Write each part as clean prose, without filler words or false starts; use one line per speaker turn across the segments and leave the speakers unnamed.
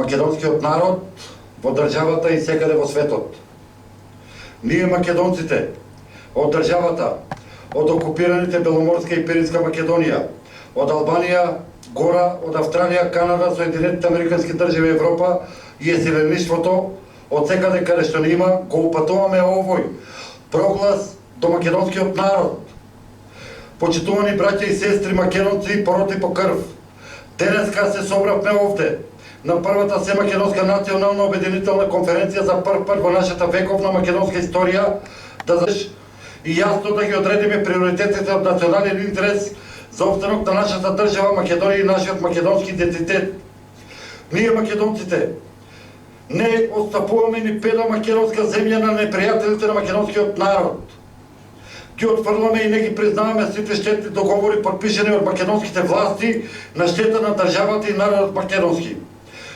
македонскиот народ во државата и секаде во светот. Ние македонците од државата, од окупираните Беломорска и Пиринска Македонија, од Албанија, гора, од Австралија, Канада, Соединетите Американски држави, Европа и еселеништвото, од секаде каде што не има, го упатуваме овој проглас до македонскиот народ. Почитувани браќа и сестри македонци, пороти по крв, денеска се собравме овде на првата Семакедонска национална обединителна конференција за прв пат во нашата вековна македонска историја и јасно да ги одредиме приоритетите од национален интерес за опстанок на нашата држава Македонија и нашиот македонски идентитет. Ние македонците не отстапуваме ни педа македонска земја на непријателите на македонскиот народ. Ги отфрламе и не ги признаваме сите штетни договори подпишани од македонските власти на штета на државата и народот македонски.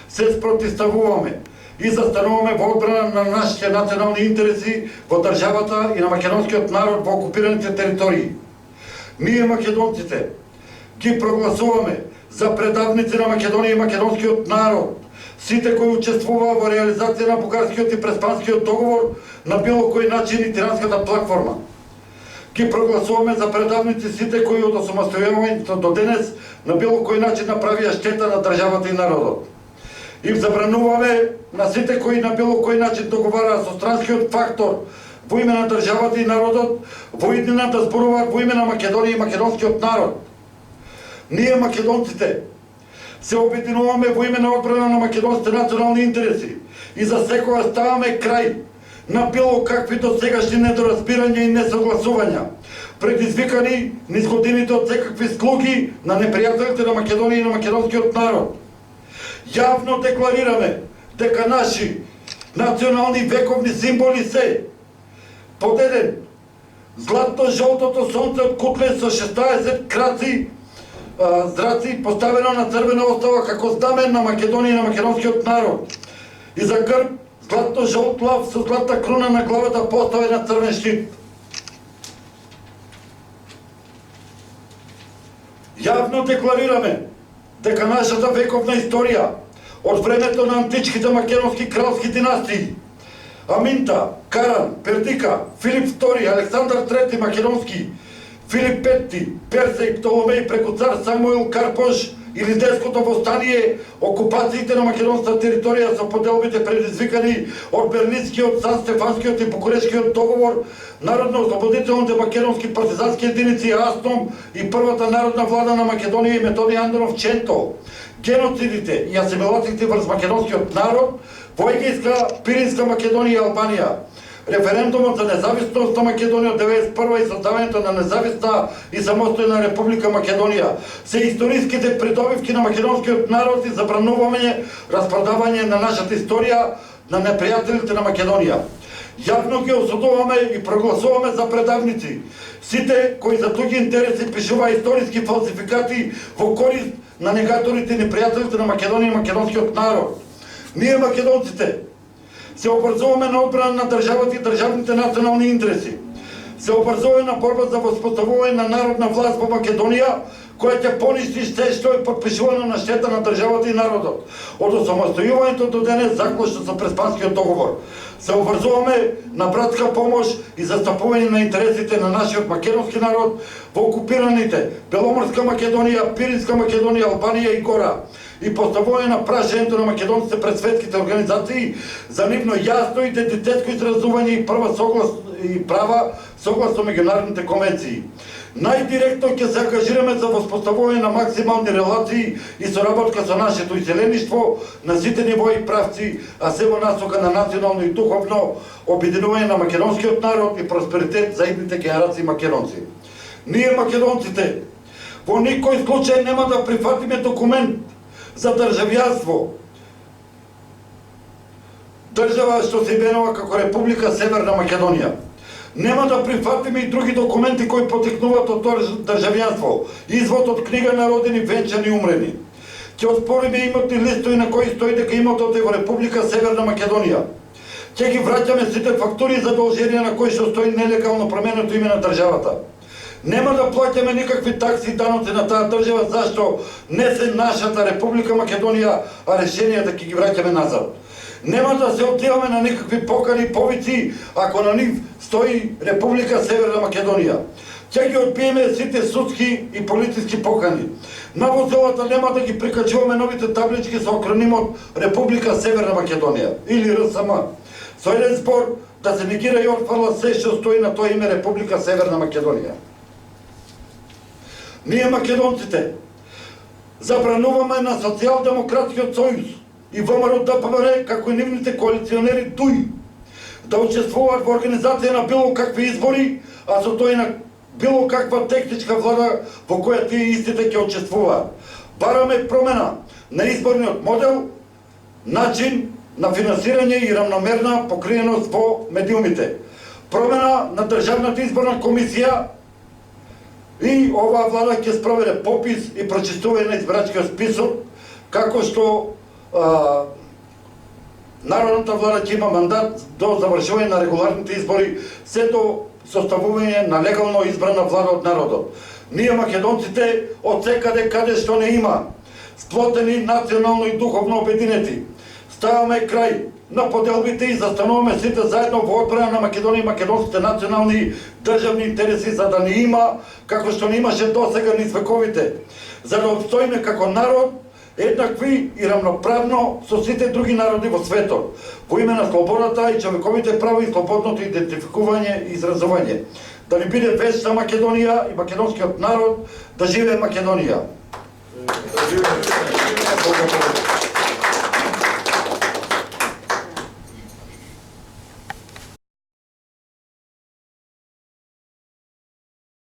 Се спротивставуваме и застануваме во одбрана на нашите национални интереси во државата и на македонскиот народ во окупираните територии. Ние македонците ги прогласуваме за предавници на Македонија и македонскиот народ, сите кои учествуваа во реализација на бугарскиот и преспанскиот договор на било кој начин и тиранската платформа. Ги прогласуваме за предавници сите кои од осамостојувањето до денес на било кој начин направија штета на државата и народот. Им забрануваме на сите кои на било кој начин договараа со странскиот фактор во име на државата и народот, во иднина да зборуваат во име на Македонија и македонскиот народ. Ние македонците се обединуваме во име на одбрана на македонските национални интереси и за секоја ставаме крај на било какви досегашни недоразбирања и несогласувања, предизвикани низ годините од секакви слуги на непријателите на Македонија и на македонскиот народ. Јавно декларираме дека наши национални вековни символи се под еден златно-жолтото сонце од Кутле со 16 краци зраци поставено на црвена остава како знамен на Македонија и на македонскиот народ. И за грб златно-жолт лав со златна круна на главата поставен на црвен штит. Јавно декларираме дека нашата вековна историја од времето на античките македонски кралски династии Аминта, Каран, Пердика, Филип II, Александар III македонски, Филип V, Персеј, Птоломеј преку цар Самуил Карпош и Лидеското востание, окупациите на македонската територија со поделбите предизвикани од Берлинскиот, Сан-Стефанскиот и Букурешкиот договор, Народно-ослободителните македонски партизански единици АСНОМ и првата народна влада на Македонија и Методи Андонов Ченто, геноцидите и асимилациите врз македонскиот народ во Егејска, Пиринска Македонија и Албанија, референдумот за независност на Македонија од 1991 и создавањето на независна и самостојна Република Македонија се историските придобивки на македонскиот народ и забранување распродавање на нашата историја на непријателите на Македонија. Јавно ги осудуваме и прогласуваме за предавници сите кои за туѓи интереси пишуваа историски фалсификати во корист на негаторите и непријателите на Македонија и македонскиот народ. Ние македонците се обрзуваме на одбрана на државата и државните национални интереси. Се обрзуваме на борба за воспоставување на народна власт во Македонија, која ќе поништи се што е подпишувано на штета на државата и народот. Од осамостојувањето до денес заклучно со Преспанскиот договор. Се обврзуваме на братска помош и застапување на интересите на нашиот македонски народ во окупираните Беломорска Македонија, Пиринска Македонија, Албанија и гора и поставување на прашањето на македонците пред светските организации за нивно јасно идентитетско изразување и права согласно меѓународните конвенции. Најдиректно ќе се ангажираме за воспоставување на максимални релации и соработка со нашето иселеништво на сите нивои и правци, а се во насока на национално и духовно обединување на македонскиот народ и просперитет за идните генерации македонци. Ние македонците во никој случај нема да прифатиме документ за државјанство, држава што се именува како Република Северна Македонија. Нема да прифатиме и други документи кои потекнуваат од државјанство, извод од книга на родени, венчани и умрени. Ќе оспориме имотни листови на кои стои дека имотот е во Република Северна Македонија. Ќе ги враќаме сите фактури и задолженија на кои што стои нелегално променето име на државата. Нема да плаќаме никакви такси и даноци на таа држава, зашто не се нашата Република Македонија, а решенијата ќе ги враќаме назад. Нема да се отиваме на никакви покани и повици, ако на нив стои Република Северна Македонија. Ќе ги одбиеме сите судски и полициски покани. На возилата нема да ги прикачуваме новите таблички со акронимот Република Северна Македонија или РСМ. Со еден збор да се негира и отфрла се што стои на тоа име Република Северна Македонија. Ние македонците забрануваме на Социјалдемократскиот сојуз и ВМРО ДПМН, како и нивните коалиционери ДУИ, да учествуваат во организација на било какви избори, а со тоа и на било каква техничка влада во која тие истите ќе учествуваат. Бараме промена на изборниот модел, начин на финансирање и равномерна покриеност во медиумите. Промена на Државната изборна комисија и оваа влада ќе спроведе попис и прочистување на избирачкиот список, како што народната влада ќе има мандат до завршување на регуларните избори, се до составување на легално избрана влада од народот. Ние македонците од секаде каде што не има сплотени национално и духовно обединети, ставаме крај на поделбите и застануваме сите заедно во одбрана на Македонија и македонските национални државни интереси, за да не има, како што не имаше досега низ вековите, за да обстоиме како народ еднакви и равноправно со сите други народи во светот, во име на слободата и човековите права и слободното идентификување и изразување. Да ни биде вечна Македонија и македонскиот народ, да живее Македонија.